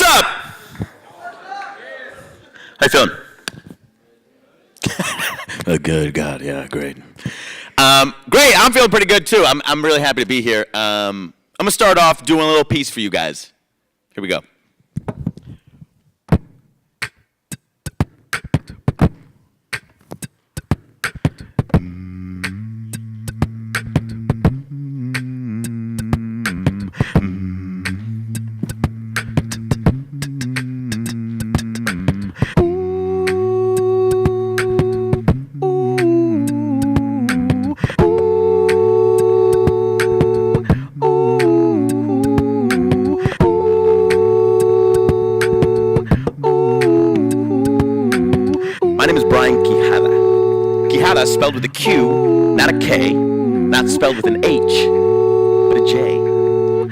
up? How you feeling? Good, God, yeah, great. Great, I'm feeling pretty good too. I'm really happy to be here. I'm gonna start off doing a little piece for you guys. Here we go. My name is Brian Quijada. Quijada is spelled with a Q, not a K, not spelled with an H, but a J.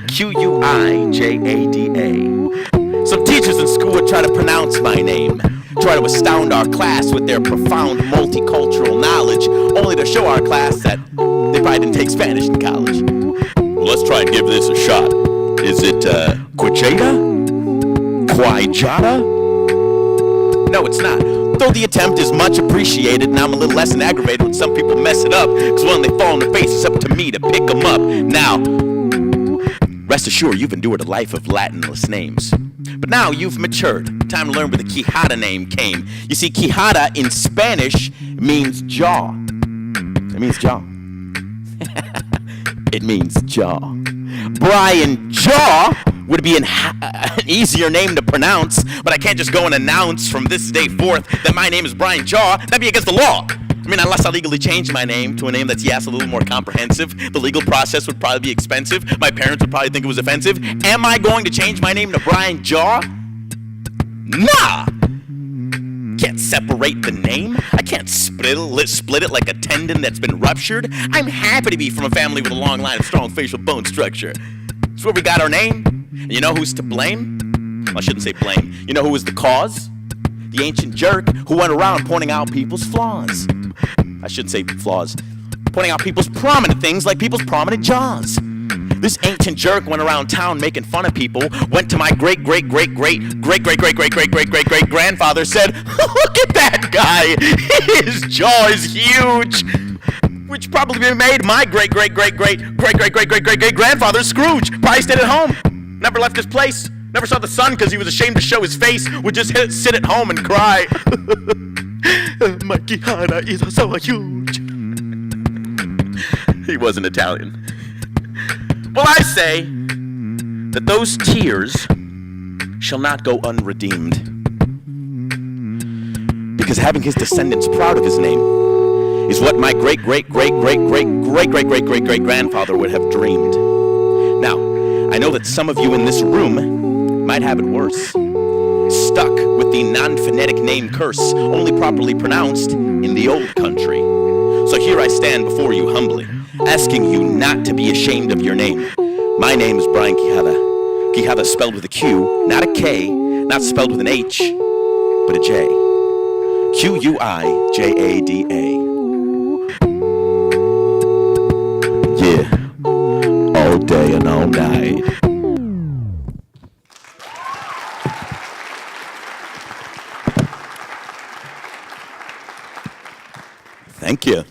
Quijada. Some teachers in school would try to pronounce my name, try to astound our class with their profound multicultural knowledge, only to show our class that they probably didn't take Spanish in college. Well, let's try and give this a shot. Is it Quijada? Quijada? No, it's not. Though the attempt is much appreciated, and I'm a little less than aggravated when some people mess it up, because when they fall on their face, it's up to me to pick them up. Now, rest assured, you've endured a life of Latinless names. But now you've matured. Time to learn where the Quijada name came. You see, Quijada in Spanish means jaw. It means jaw. It means jaw. Brian Jaw would be an easier name to pronounce, but I can't just go and announce from this day forth that my name is Brian Jaw. That'd be against the law. I mean, unless I legally change my name to a name that's, yes, a little more comprehensive. The legal process would probably be expensive. My parents would probably think it was offensive. Am I going to change my name to Brian Jaw? Nah! Can't separate the name. I can't split it like a tendon that's been ruptured. I'm happy to be from a family with a long line of strong facial bone structure. It's where we got our name. And you know who's to blame? Well, I shouldn't say blame. You know who was the cause? The ancient jerk who went around pointing out people's flaws. I shouldn't say flaws. Pointing out people's prominent things like people's prominent jaws. This ancient jerk went around town making fun of people, went to my great-great-great-great-great-great-great-great-great-grandfather, said, "Look at that guy, his jaw is huge," which probably made my great-great-great-great-great-great-great-great-great-grandfather Scrooge. Probably stayed at home, never left his place, never saw the sun because he was ashamed to show his face, would just sit at home and cry. My Quijada is so huge. He wasn't Italian. Well, I say that those tears shall not go unredeemed, because having his descendants proud of his name is what my great-great-great-great-great-great-great-great-great-grandfather would have dreamed. Now, I know that some of you in this room might have it worse, stuck with the non-phonetic name curse, only properly pronounced in the old country. So here I stand before you humbly, asking you not to be ashamed of your name. My name is Brian Quijada. Quijada spelled with a Q, not a K, not spelled with an H, but a J. Quijada. Yeah, all day and all night. Thank you.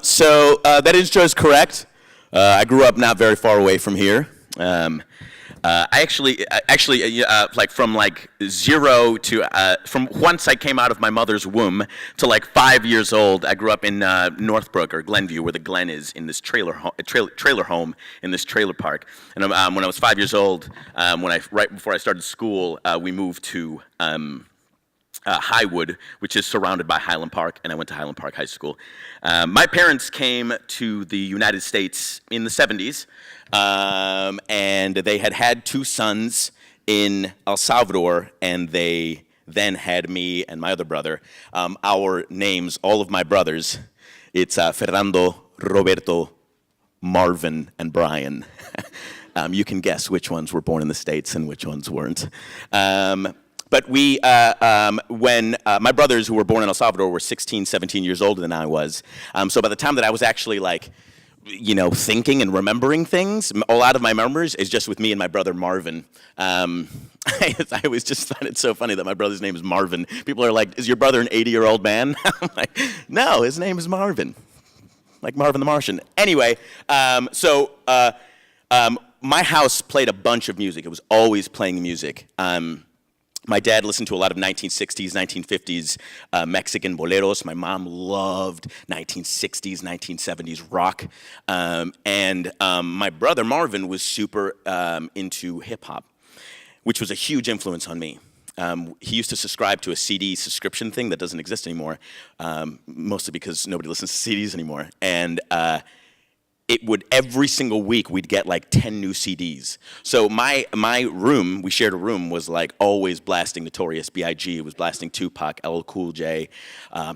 So that intro is correct. I grew up not very far away from here. I actually, from zero to, from once I came out of my mother's womb to 5 years old, I grew up in Northbrook or Glenview, where the Glen is, in this trailer home in this trailer park. And when I was 5 years old, right before I started school, we moved to Highwood, which is surrounded by Highland Park, and I went to Highland Park High School. My parents came to the United States in the 70s, and they had 2 sons in El Salvador, and they then had me and my other brother. Our names, all of my brothers, it's Fernando, Roberto, Marvin, and Brian. You can guess which ones were born in the States and which ones weren't. But when my brothers who were born in El Salvador were 16, 17 years older than I was, so by the time that I was actually thinking and remembering things. A lot of my memories is just with me and my brother Marvin. I always just find it so funny that my brother's name is Marvin. People are like, is your brother an 80-year-old man? I'm like, no, his name is Marvin. Like Marvin the Martian. Anyway, my house played a bunch of music. It was always playing music. My dad listened to a lot of 1960s, 1950s Mexican boleros. My mom loved 1960s, 1970s rock. And my brother Marvin was super into hip hop, which was a huge influence on me. He used to subscribe to a CD subscription thing that doesn't exist anymore, mostly because nobody listens to CDs anymore. And it would, every single week, we'd get like 10 new CDs. So my room, we shared a room, was like always blasting Notorious B.I.G. It was blasting Tupac, LL Cool J,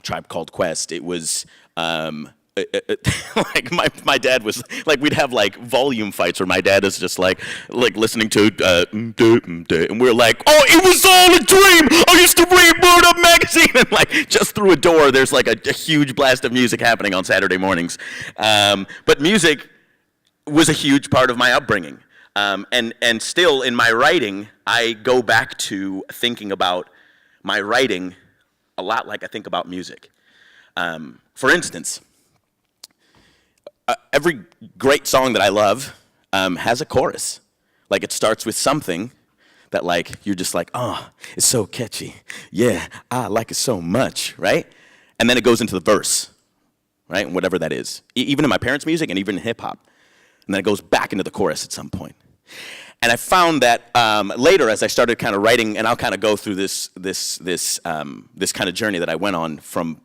Tribe Called Quest. It was, like my dad was, like we'd have like volume fights where my dad is just like listening to, and we're like, oh, it was all a dream! I used to read Word Up magazine! And like just through a door, there's like a huge blast of music happening on Saturday mornings. But music was a huge part of my upbringing. And still in my writing, I go back to thinking about my writing a lot like I think about music. For instance, every great song that I love has a chorus. Like it starts with something that like you're just like, oh, it's so catchy. Yeah, I like it so much, right? And then it goes into the verse, right? And whatever that is. Even in my parents' music and even in hip hop. And then it goes back into the chorus at some point. And I found that later, as I started kind of writing, and I'll kind of go through this kind of journey that I went on from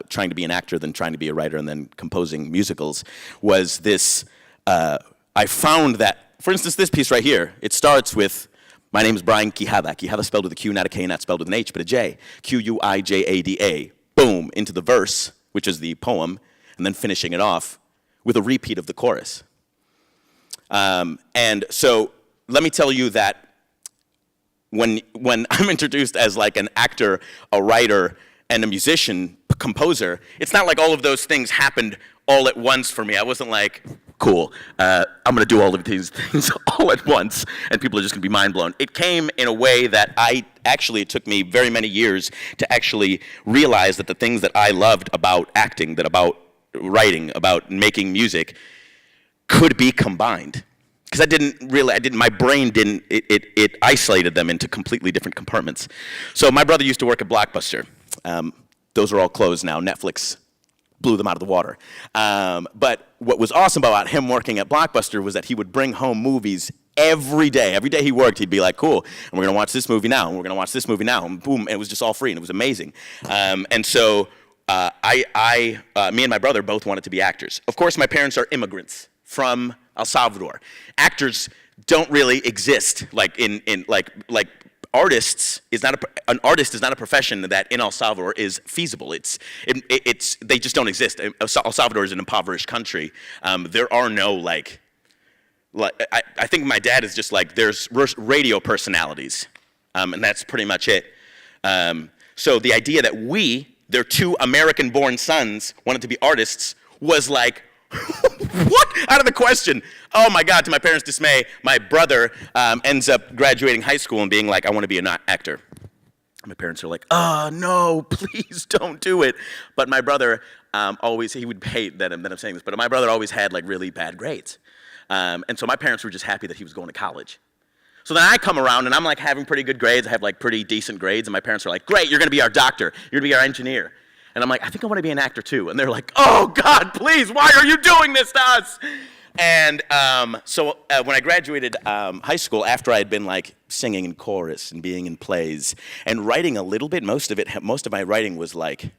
trying to be an actor, then trying to be a writer, and then composing musicals, was this, I found that, for instance, this piece right here, it starts with, my name is Brian Quijada. Quijada spelled with a Q, not a K, not spelled with an H, but a J. Quijada. Boom, into the verse, which is the poem, and then finishing it off with a repeat of the chorus. And so, let me tell you that when I'm introduced as like an actor, a writer, and a musician, composer, it's not like all of those things happened all at once for me. I wasn't like, cool, I'm gonna do all of these things all at once, and people are just gonna be mind blown. It came in a way that it took me very many years to actually realize that the things that I loved about acting, that about writing, about making music, could be combined. Because my brain didn't, it isolated them into completely different compartments. So my brother used to work at Blockbuster. Those are all closed now. Netflix blew them out of the water. But what was awesome about him working at Blockbuster was that he would bring home movies every day. Every day he worked, he'd be like, cool, and we're gonna watch this movie now, and we're gonna watch this movie now, and boom, and it was just all free, and it was amazing. And so me and my brother both wanted to be actors. Of course, my parents are immigrants from El Salvador. Actors don't really exist like like artists is not an artist is not a profession that in El Salvador is feasible. They just don't exist. El Salvador is an impoverished country. There are no I think my dad is just like, there's radio personalities, and that's pretty much it. So the idea that their two American-born sons, wanted to be artists was like, what? Out of the question. Oh my God, to my parents' dismay, my brother ends up graduating high school and being like, I want to be an actor. My parents are like, oh no, please don't do it. But my brother he would hate that I'm saying this, but my brother always had like really bad grades. And so my parents were just happy that he was going to college. So then I come around and I'm like having pretty good grades. I have like pretty decent grades, and my parents are like, great, you're gonna be our doctor. You're gonna be our engineer. And I'm like, I think I want to be an actor too. And they're like, oh God, please, why are you doing this to us? And so when I graduated high school, after I had been like singing in chorus and being in plays and writing a little bit, most of my writing was like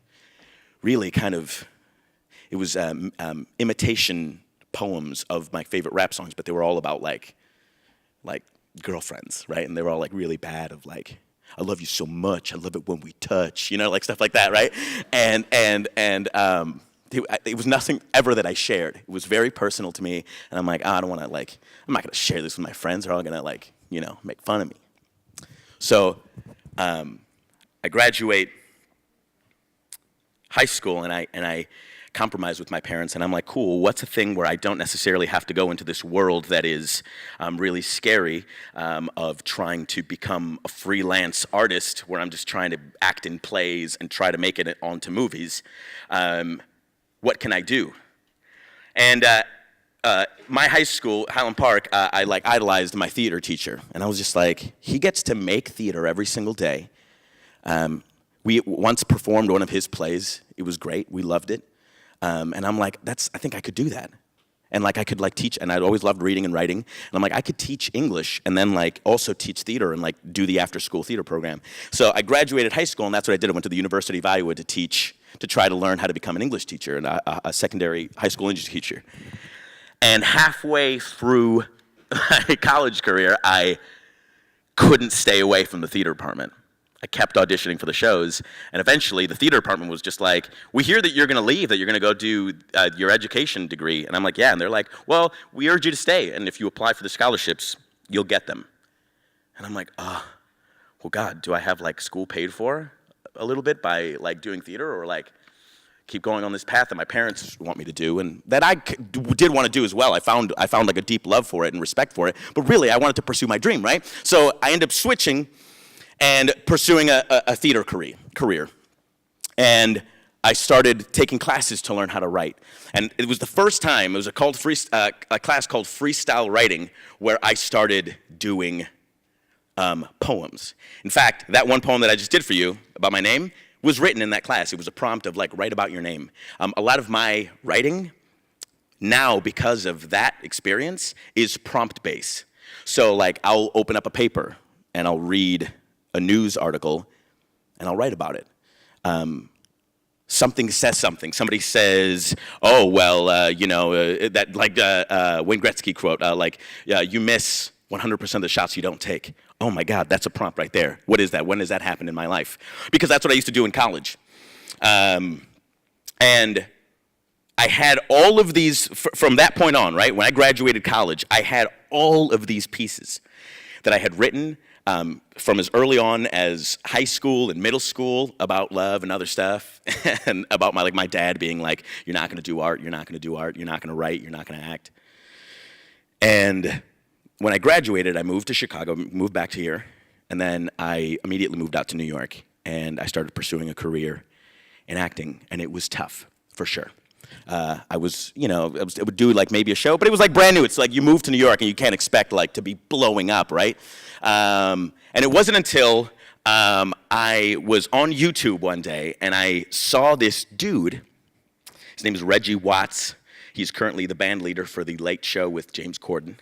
really kind of, it was imitation poems of my favorite rap songs, but they were all about like girlfriends, right? And they were all like really bad, of like, I love you so much, I love it when we touch, like stuff like that, right? And it was nothing ever that I shared. It was very personal to me, and I'm like, I don't want to I'm not gonna share this with my friends. They're all gonna make fun of me. So I graduate high school, and I compromise with my parents, and I'm like, cool, what's a thing where I don't necessarily have to go into this world that is really scary of trying to become a freelance artist where I'm just trying to act in plays and try to make it onto movies. What can I do? And my high school, Highland Park, I like idolized my theater teacher, and I was just like, he gets to make theater every single day. We once performed one of his plays. It was great. We loved it. And I'm like, I think I could do that. And like I could like teach, and I'd always loved reading and writing. And I'm like, I could teach English and then like also teach theater and like do the after-school theater program. So I graduated high school, and that's what I did. I went to the University of Iowa to try to learn how to become an English teacher and a secondary high school English teacher. And halfway through my college career, I couldn't stay away from the theater department. I kept auditioning for the shows, and eventually the theater department was just like, we hear that you're going to leave, that you're going to go do your education degree. And I'm like, yeah. And they're like, well, we urge you to stay, and if you apply for the scholarships, you'll get them. And I'm like, well, God, do I have like school paid for a little bit by like doing theater, or like keep going on this path that my parents want me to do, and that I did want to do as well. I found like a deep love for it and respect for it, but really I wanted to pursue my dream, right? So I ended up switching and pursuing a theater career. And I started taking classes to learn how to write. And it was the first time, it was a class called Freestyle Writing, where I started doing poems. In fact, that one poem that I just did for you about my name was written in that class. It was a prompt of like, write about your name. A lot of my writing now, because of that experience, is prompt-based. So like, I'll open up a paper and I'll read a news article, and I'll write about it. Something says something. Somebody says, oh, well, that like Wayne Gretzky quote, you miss 100% of the shots you don't take. Oh my God, that's a prompt right there. What is that? When does that happen in my life? Because that's what I used to do in college. And I had all of these, from that point on, right, when I graduated college, I had all of these pieces that I had written from as early on as high school and middle school about love and other stuff, and about my dad being like, you're not going to do art, you're not going to do art, you're not going to write, you're not going to act. And when I graduated, I moved to Chicago, moved back to here, and then I immediately moved out to New York, and I started pursuing a career in acting, and it was tough, for sure. I would do like maybe a show, but it was like brand new. It's like you move to New York and you can't expect like to be blowing up, right? And it wasn't until I was on YouTube one day and I saw this dude. His name is Reggie Watts. He's currently the band leader for The Late Show with James Corden.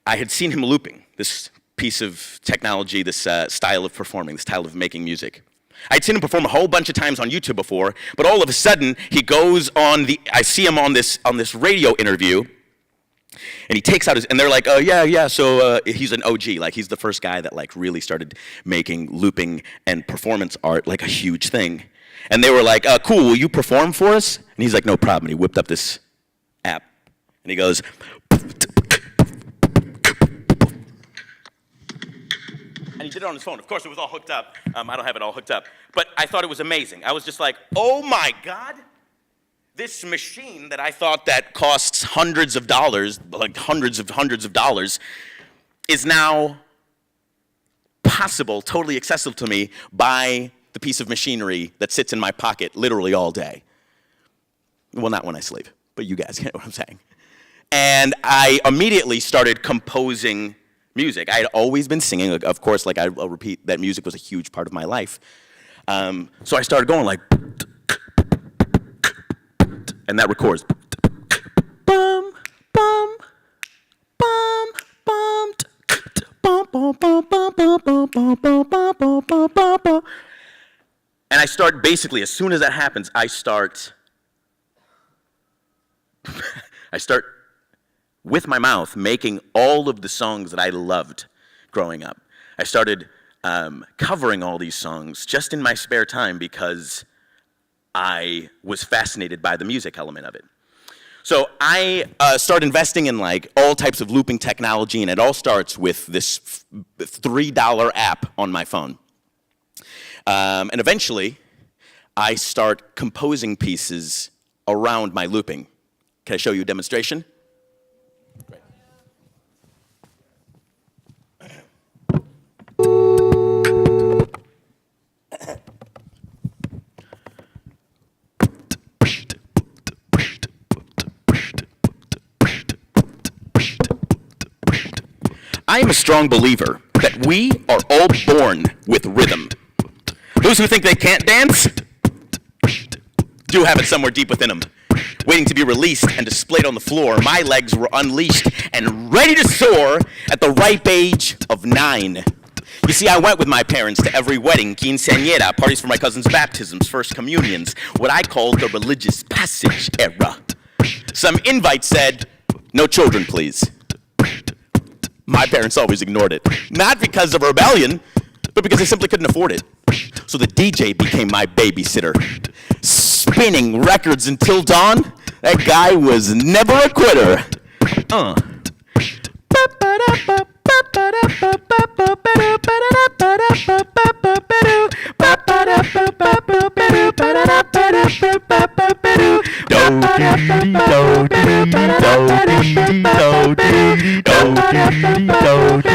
I had seen him looping this piece of technology, this style of performing, this style of making music. I'd seen him perform a whole bunch of times on YouTube before, but all of a sudden he goes on I see him on this radio interview, and he takes out and they're like, oh yeah, so he's an OG, like he's the first guy that like really started making looping and performance art like a huge thing. And they were like, cool, will you perform for us? And he's like, no problem. And he whipped up this app, and he goes, and he did it on his phone. Of course, it was all hooked up. I don't have it all hooked up. But I thought it was amazing. I was just like, oh my God, this machine that I thought that costs hundreds of dollars, like hundreds of dollars, is now possible, totally accessible to me by the piece of machinery that sits in my pocket literally all day. Well, not when I sleep, but you guys get what I'm saying. And I immediately started composing music. I had always been singing. Of course, like I'll repeat, that music was a huge part of my life. So I started going like, and that records. Bum, bum, bum, bum, bum, bum, bum, bum, bum, bum, bum, bum, bum, bum, bum. And I start basically, as soon as that happens, I start with my mouth making all of the songs that I loved growing up. I started covering all these songs just in my spare time because I was fascinated by the music element of it. So I started investing in like all types of looping technology, and it all starts with this $3 app on my phone. And eventually, I start composing pieces around my looping. Can I show you a demonstration? Great. I am a strong believer that we are all born with rhythm. Those who think they can't dance do have it somewhere deep within them, waiting to be released and displayed on the floor. My legs were unleashed and ready to soar at the ripe age of 9. You see, I went with my parents to every wedding, quinceañera, parties for my cousin's baptisms, first communions, what I called the religious passage era. Some invite said, "No children, please." My parents always ignored it, not because of rebellion, but because they simply couldn't afford it. So the DJ became my babysitter, spinning records until dawn. That guy was never a quitter.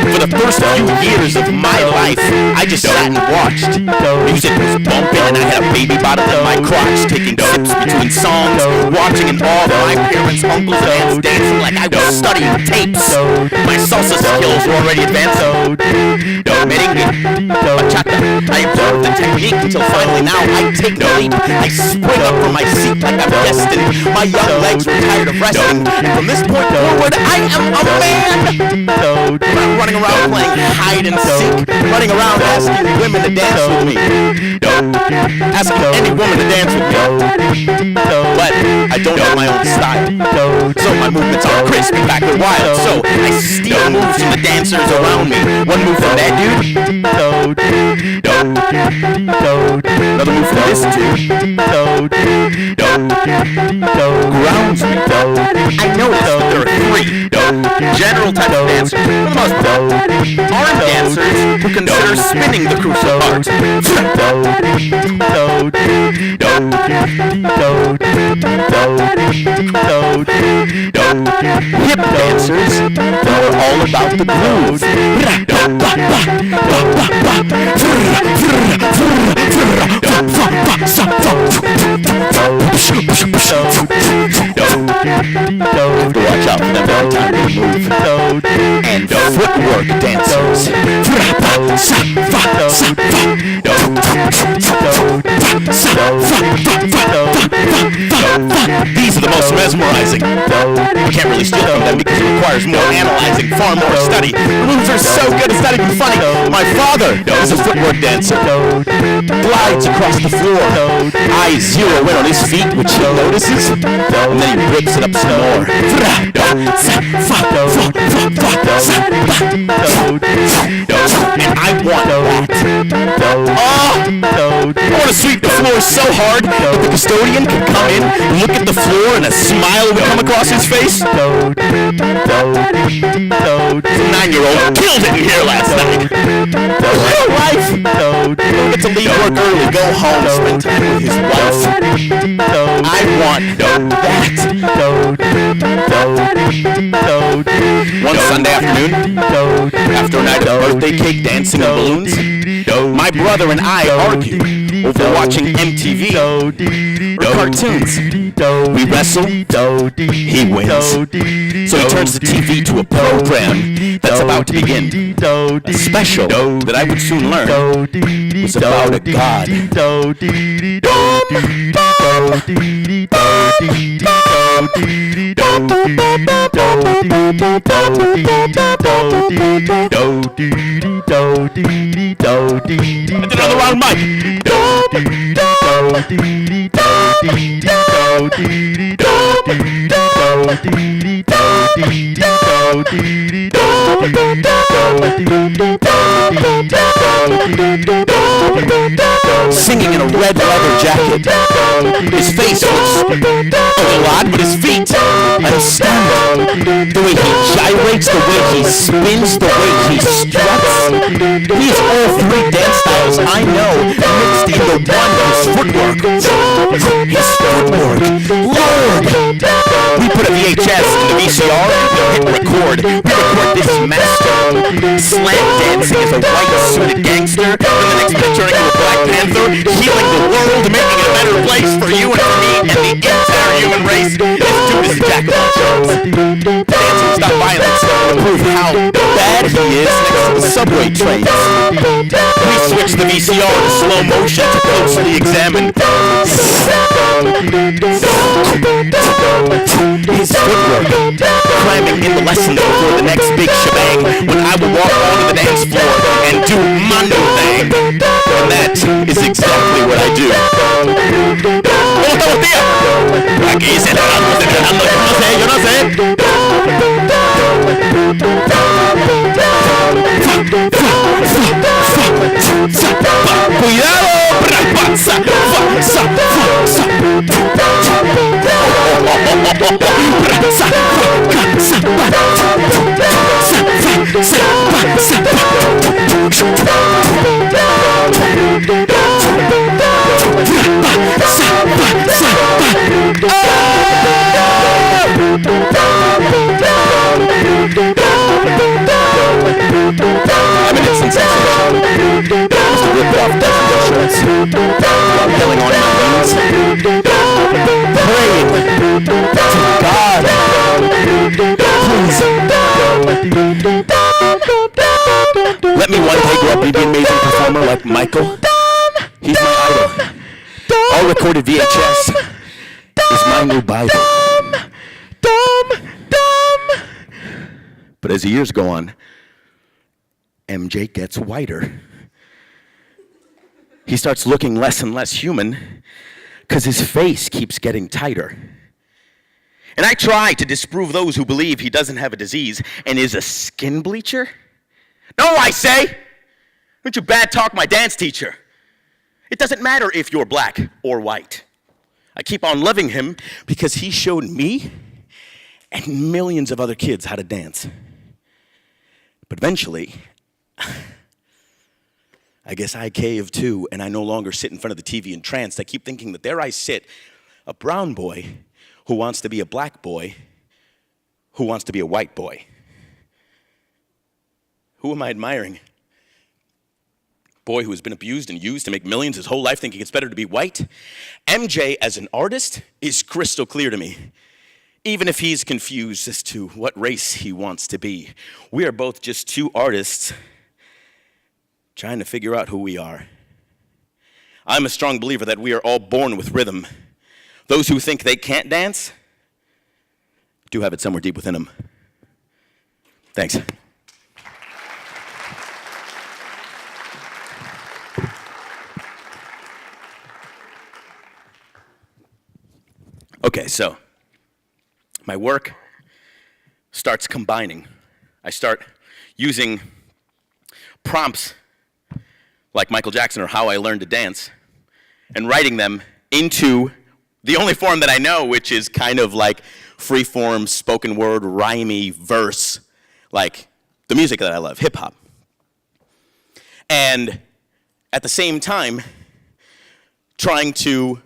For the first few years of my life, I just sat and watched. Music was bumping and I had a baby bottle in my crotch, taking sips between songs, watching in awe my parents, uncles, and aunts dancing like I was studying tapes. My salsa skills were already advancing. Merengue, bachata, I observed the technique until finally now I take the leap. I spring up from my seat like I'm destined. My young legs were tired of resting, and from this point forward, I am a man. I'm not running around playing hide and seek, running around asking women to dance with me. Asking any woman to dance with me. But I don't have my own style, so my movements are crisp and backward wild. So I steal moves from the dancers around me. One move from that dude, another move from this dude, grounds me. I noticed that there are 3 general types of dancers, for the most part. Arm dancers who consider spinning the crucial part. Hip dancers who are all about the groove. Have to watch out for them every time they move. And footwork dancers. These are the most mesmerizing. You can't really steal from them because it requires more analyzing, far more study. The moves are so good, it's not even funny. My father is a footwork dancer. Glides across the floor. Eyes zero in on his feet, which he notices, and then he rips it up some more. And I want that. I want to sweep the floor so hard that the custodian can come in, look at the floor, and a smile would come across his face. The 9-year-old killed it in here last night. Real life. Don't get to leave work early, go home, spend time with his wife. I want that. One Sunday afternoon, after a night of birthday cake, dancing, and balloons, my brother and I argue over watching MTV or cartoons. We wrestle, he wins. So he turns the TV to a program that's about to begin. A special that I would soon learn was about a god. I did another round mic. Singing in a red leather jacket. His face looks a little odd, but his feet, I'm stunned. The way he gyrates, the way he spins, the way he struts. He has all 3 dance styles because I know mixed in the one his footwork. His footwork. Lord! We put a VHS in the VCR, hit record. We record this master slam dancing as a white-suited gangster. Then the next minute turning into a Black Panther, healing the world, making it a better place for you and for me and the entire human race. This dude is Jack of all trades. Dancing stop violence to prove how bad he is next to the subway trains. We switch the VCR to slow motion to closely examine his footwork, cramming in the lesson before the next big shebang when I will walk onto the dance floor and do my new thing. And that is exactly what I do. ¿Cómo estamos, tía? Aquí celebramos, yo no sé. Cuidado, I'm an instant sensation. Must have ripped off dozens of shirts while yelling on my knees, praying to God, please, let me one day grow up and be an amazing performer like Michael. He's my idol. All recorded VHS is my new Bible. But as the years go on, MJ gets whiter. He starts looking less and less human because his face keeps getting tighter. And I try to disprove those who believe he doesn't have a disease and is a skin bleacher. No, I say! Don't you bad talk my dance teacher. It doesn't matter if you're black or white. I keep on loving him because he showed me and millions of other kids how to dance. But eventually, I guess I cave too, and I no longer sit in front of the TV entranced. I keep thinking that there I sit, a brown boy who wants to be a black boy, who wants to be a white boy. Who am I admiring? Boy who has been abused and used to make millions his whole life thinking it's better to be white? MJ as an artist is crystal clear to me. Even if he's confused as to what race he wants to be. We are both just two artists trying to figure out who we are. I'm a strong believer that we are all born with rhythm. Those who think they can't dance do have it somewhere deep within them. Thanks. Okay, so my work starts combining. I start using prompts like Michael Jackson or How I Learned to Dance and writing them into the only form that I know, which is kind of like free-form, spoken word, rhymey verse, like the music that I love, hip-hop. And at the same time, trying to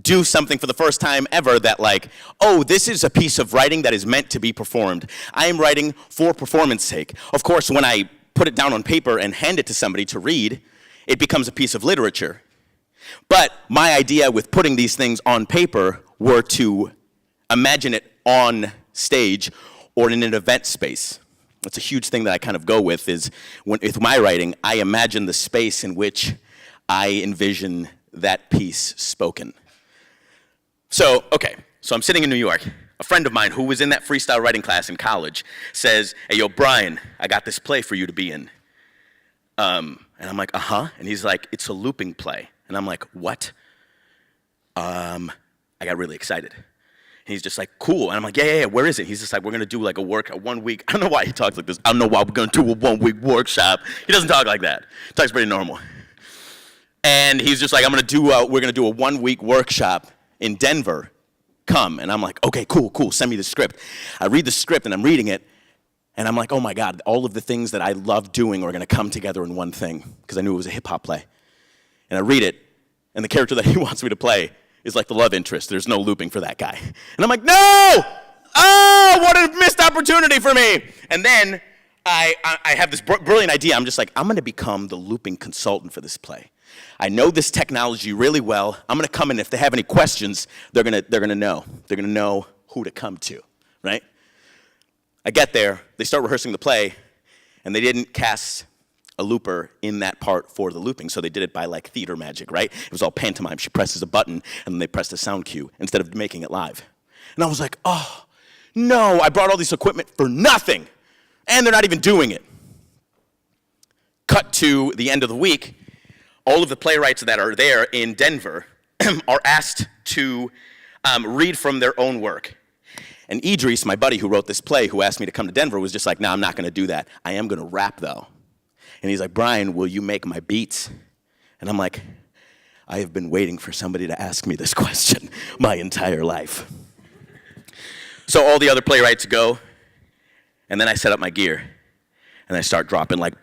do something for the first time ever that like, oh, this is a piece of writing that is meant to be performed. I am writing for performance sake. Of course, when I put it down on paper and hand it to somebody to read, it becomes a piece of literature. But my idea with putting these things on paper were to imagine it on stage or in an event space. That's a huge thing that I kind of go with is with my writing, I imagine the space in which I envision that piece spoken. So I'm sitting in New York. A friend of mine who was in that freestyle writing class in college says, hey, yo, Brian, I got this play for you to be in. And I'm like, uh-huh. And he's like, it's a looping play. And I'm like, what? I got really excited. And he's just like, cool. And I'm like, yeah, where is it? He's just like, we're going to do like a 1 week. I don't know why he talks like this. I don't know why we're going to do a 1 week workshop. He doesn't talk like that. He talks pretty normal. And he's just like, we're going to do a 1 week workshop in Denver. Come. And I'm like, okay, cool, send me the script. I read the script and I'm reading it, And I'm like, oh my God, all of the things that I love doing are gonna come together in one thing, because I knew it was a hip hop play. And I read it, and the character that he wants me to play is like the love interest. There's no looping for that guy. And I'm like, no! Oh, what a missed opportunity for me! And then I have this brilliant idea. I'm just like, I'm gonna become the looping consultant for this play. I know this technology really well. I'm gonna come in, if they have any questions, they're gonna know. They're gonna know who to come to, right? I get there, they start rehearsing the play, and they didn't cast a looper in that part for the looping, so they did it by like theater magic, right? It was all pantomime. She presses a button, and then they pressed a sound cue instead of making it live. And I was like, oh, no, I brought all this equipment for nothing, and they're not even doing it. Cut to the end of the week, all of the playwrights that are there in Denver are asked to read from their own work. And Idris, my buddy who wrote this play, who asked me to come to Denver, was just like, no, I'm not gonna do that. I am gonna rap though. And he's like, Brian, will you make my beats? And I'm like, I have been waiting for somebody to ask me this question my entire life. So all the other playwrights go, and then I set up my gear, and I start dropping like,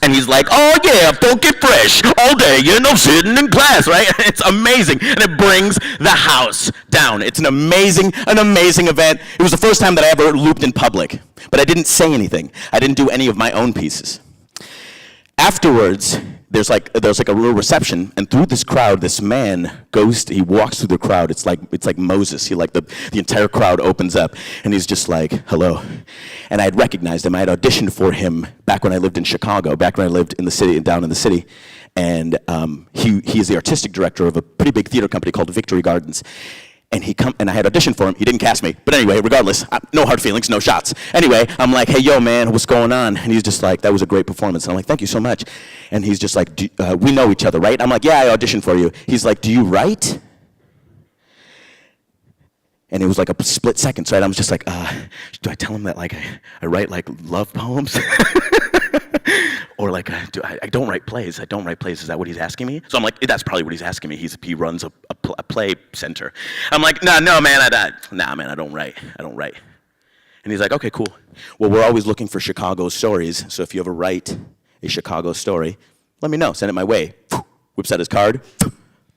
and he's like, oh yeah, funky fresh, all day, sitting in class, right? It's amazing, and it brings the house down. It's an amazing event. It was the first time that I ever looped in public, but I didn't say anything. I didn't do any of my own pieces. Afterwards, there's like a little reception, and through this crowd, this man he walks through the crowd. It's like Moses. The entire crowd opens up, and he's just like, hello. And I had recognized him. I had auditioned for him back when I lived in Chicago, back when I lived in the city, down in the city. And he is the artistic director of a pretty big theater company called Victory Gardens. And I had auditioned for him. He didn't cast me. But anyway, regardless, no hard feelings, no shots. Anyway, I'm like, hey, yo, man, what's going on? And he's just like, that was a great performance. And I'm like, thank you so much. And he's just like, we know each other, right? I'm like, yeah, I auditioned for you. He's like, do you write? And it was like a split second, so I was just like, do I tell him that I write love poems? Or I don't write plays. I don't write plays. Is that what he's asking me? So I'm like, that's probably what he's asking me. He runs a play center. I'm like, no, man, I don't write. And he's like, okay, cool. Well, we're always looking for Chicago stories. So if you ever write a Chicago story, let me know. Send it my way. Whips out his card.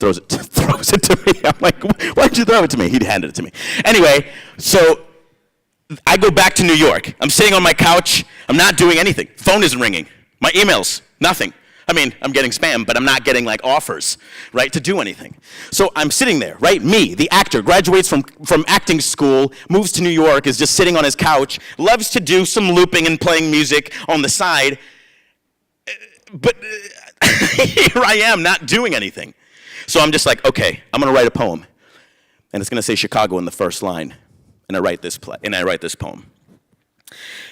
Throws it to me. I'm like, why'd you throw it to me? He'd handed it to me. Anyway, so I go back to New York. I'm sitting on my couch. I'm not doing anything. Phone isn't ringing. My emails, nothing. I mean, I'm getting spam, but I'm not getting offers, right, to do anything. So I'm sitting there, right? Me, the actor, graduates from acting school, moves to New York, is just sitting on his couch, loves to do some looping and playing music on the side. But here I am, not doing anything. So I'm just like, okay, I'm gonna write a poem. And it's gonna say Chicago in the first line. And I write this poem.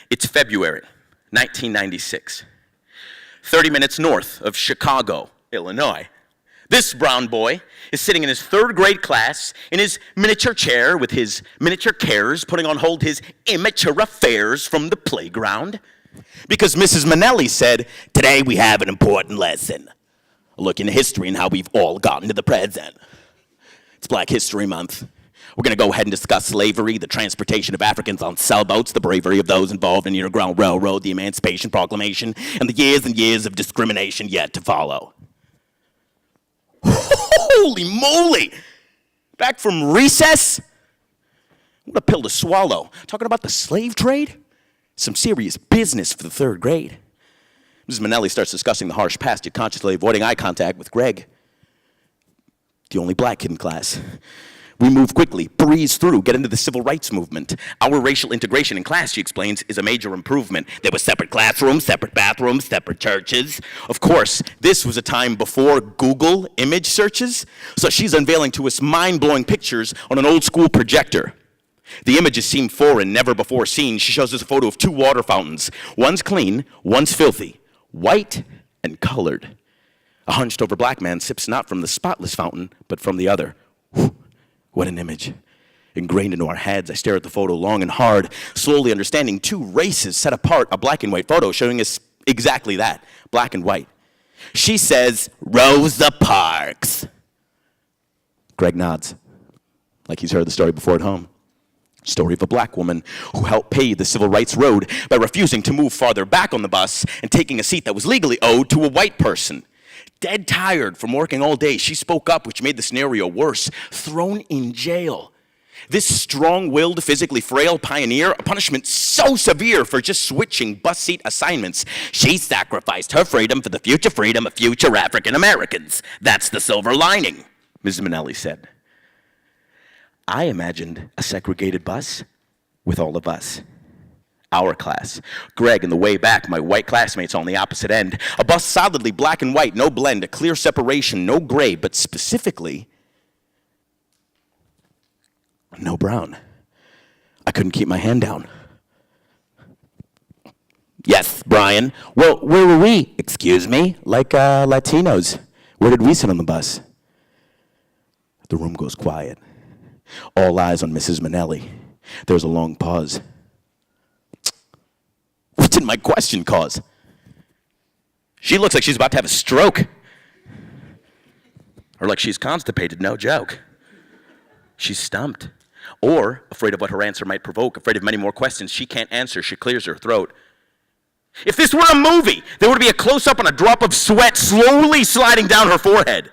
It's February 1996. 30 minutes north of Chicago, Illinois. This brown boy is sitting in his third grade class in his miniature chair with his miniature cares, putting on hold his immature affairs from the playground. Because Mrs. Manelli said, today we have an important lesson. A look into history and how we've all gotten to the present. It's Black History Month. We're going to go ahead and discuss slavery, the transportation of Africans on sailboats, the bravery of those involved in the Underground Railroad, the Emancipation Proclamation, and the years and years of discrimination yet to follow. Holy moly! Back from recess? What a pill to swallow. Talking about the slave trade? Some serious business for the third grade. Mrs. Manelli starts discussing the harsh past, yet consciously avoiding eye contact with Greg, the only black kid in class. We move quickly, breeze through, get into the civil rights movement. Our racial integration in class, she explains, is a major improvement. There were separate classrooms, separate bathrooms, separate churches. Of course, this was a time before Google image searches, so she's unveiling to us mind-blowing pictures on an old-school projector. The images seem foreign, never before seen. She shows us a photo of two water fountains. One's clean, one's filthy, white and colored. A hunched-over black man sips not from the spotless fountain, but from the other. Whew. What an image. Ingrained into our heads, I stare at the photo long and hard, slowly understanding two races set apart, a black and white photo showing us exactly that, black and white. She says, Rosa Parks. Greg nods, like he's heard the story before at home. Story of a black woman who helped pay the civil rights road by refusing to move farther back on the bus and taking a seat that was legally owed to a white person. Dead tired from working all day, she spoke up, which made the scenario worse. Thrown in jail. This strong-willed, physically frail pioneer, a punishment so severe for just switching bus seat assignments. She sacrificed her freedom for the future freedom of future African Americans. That's the silver lining, Ms. Minnelli said. I imagined a segregated bus with all of us. Our class. Greg and the way back, my white classmates on the opposite end. A bus solidly black and white, no blend, a clear separation, no gray, but specifically, no brown. I couldn't keep my hand down. Yes, Brian. Well, where were we? Excuse me? Like Latinos. Where did we sit on the bus? The room goes quiet. All eyes on Mrs. Minnelli. There's a long pause. What did my question cause? She looks like she's about to have a stroke. Or like she's constipated, no joke. She's stumped. Or afraid of what her answer might provoke, afraid of many more questions she can't answer. She clears her throat. If this were a movie, there would be a close-up on a drop of sweat slowly sliding down her forehead.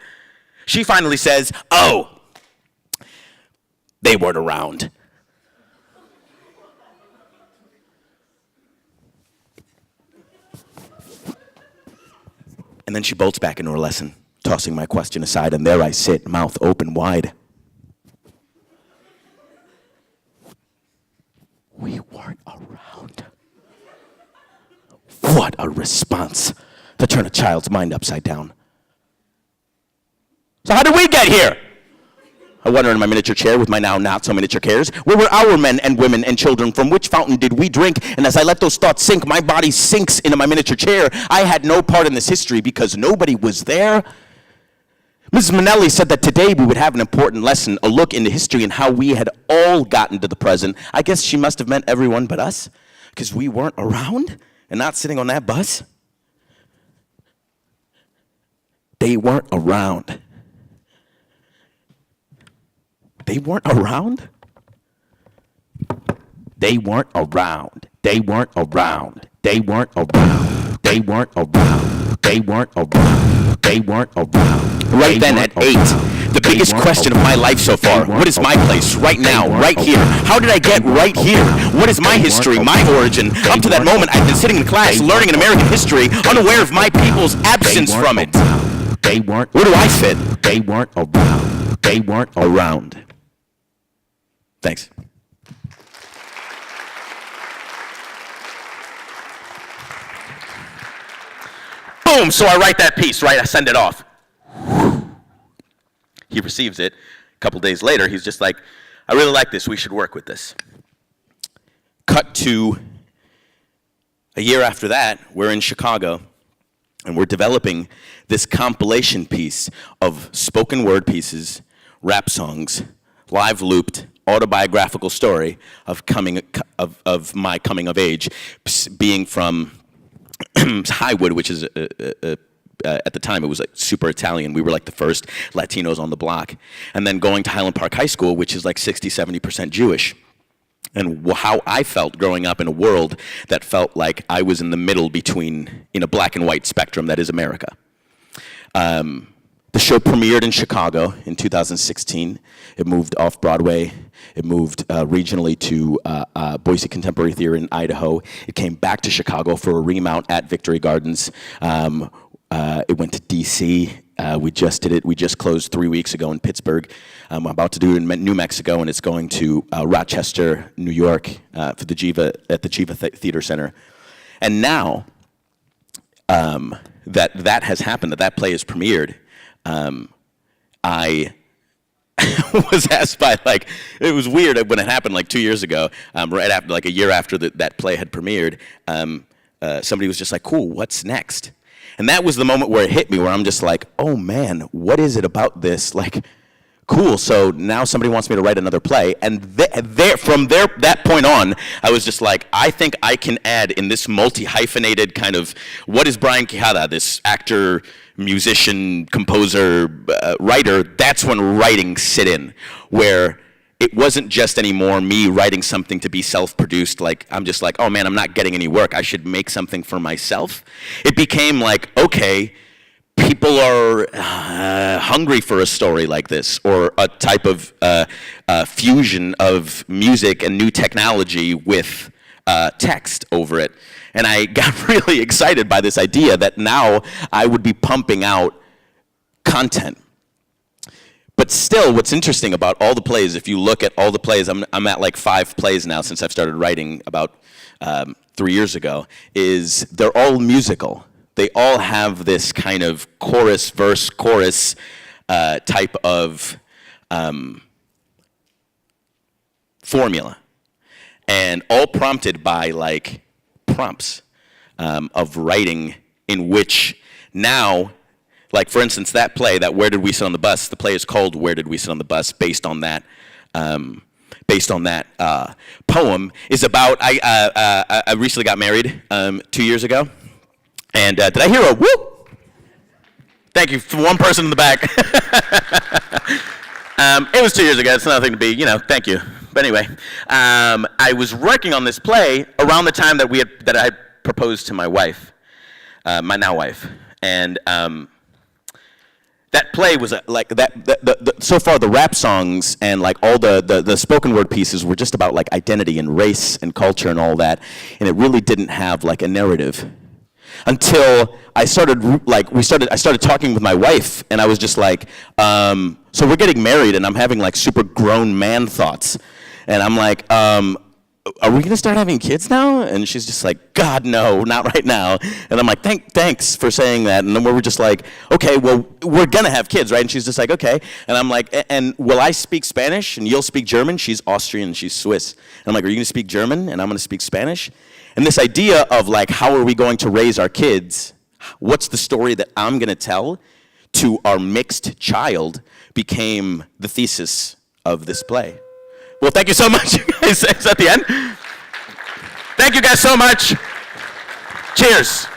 She finally says, "Oh, they weren't around." And then she bolts back into her lesson, tossing my question aside, and there I sit, mouth open wide. We weren't around. What a response to turn a child's mind upside down. So how did we get here? I wonder in my miniature chair with my now not so miniature cares. Where were our men and women and children? From which fountain did we drink? And as I let those thoughts sink, my body sinks into my miniature chair. I had no part in this history because nobody was there. Mrs. Minnelli said that today we would have an important lesson, a look into history and how we had all gotten to the present. I guess she must have meant everyone but us, because we weren't around and not sitting on that bus. They weren't around. They weren't around? They weren't around. They weren't around. They weren't around. They weren't around. They weren't around. They weren't around. Right then at 8, the biggest question of my life so far. What is my place right now, right here? How did I get right here? What is my history, my origin? Up to that moment, I've been sitting in class learning an American history, unaware of my people's absence from it. They weren't. Where do I fit? They weren't around. They weren't around. Thanks. Boom, so I write that piece, right? I send it off. He receives it. A couple days later, he's just like, I really like this. We should work with this. Cut to a year after that, we're in Chicago, and we're developing this compilation piece of spoken word pieces, rap songs, live looped, autobiographical story of my coming of age, being from Highwood, which is at the time it was like super Italian. We were like the first Latinos on the block, and then going to Highland Park High School, which is like 60-70% Jewish, and how I felt growing up in a world that felt like I was in the middle between in a black and white spectrum that is America. The show premiered in Chicago in 2016. It moved off Broadway. It moved regionally to Boise Contemporary Theater in Idaho. It came back to Chicago for a remount at Victory Gardens. It went to DC. We just did it. We just closed 3 weeks ago in Pittsburgh. I'm about to do it in New Mexico, and it's going to Rochester, New York, for the Jiva Theater Center. And now that has happened, that play has premiered, I was asked by, like, it was weird when it happened like 2 years ago, right after, like a year after that play had premiered, somebody was just like, cool, what's next? And that was the moment where it hit me, where I'm just like, oh man, what is it about this? Like, cool, so now somebody wants me to write another play. And that point on, I was just like, I think I can add in this multi-hyphenated kind of, what is Brian Quijada, this actor, musician, composer, writer? That's when writing sit in, where it wasn't just anymore me writing something to be self-produced, like I'm just like, oh man, I'm not getting any work, I should make something for myself. It became like, okay, people are hungry for a story like this, or a type of fusion of music and new technology with text over it. And I got really excited by this idea that now I would be pumping out content. But still, what's interesting about all the plays, if you look at all the plays, I'm at like 5 plays now since I've started writing about 3 years ago, is they're all musical. They all have this kind of chorus, verse, chorus type of formula. And all prompted by like prompts of writing, in which now, like for instance, that play, that Where Did We Sit on the Bus, the play is called Where Did We Sit on the Bus, based on that poem, is about, I recently got married 2 years ago, and did I hear a whoop? Thank you for one person in the back. It was 2 years ago, it's nothing to be, thank you. But anyway, I was working on this play around the time that I proposed to my wife, my now wife, and that play was like that. So far, the rap songs and like all the spoken word pieces were just about like identity and race and culture and all that, and it really didn't have like a narrative. Until I started talking with my wife, and I was just like, so we're getting married, and I'm having like super grown man thoughts. And I'm like, are we gonna start having kids now? And she's just like, God, no, not right now. And I'm like, thanks for saying that. And then we were just like, okay, well, we're gonna have kids, right? And she's just like, okay. And I'm like, and will I speak Spanish and you'll speak German? She's Austrian and she's Swiss. And I'm like, are you gonna speak German and I'm gonna speak Spanish? And this idea of like, how are we going to raise our kids? What's the story that I'm gonna tell to our mixed child became the thesis of this play. Well, thank you so much, you guys. Is that the end? Thank you guys so much. Cheers.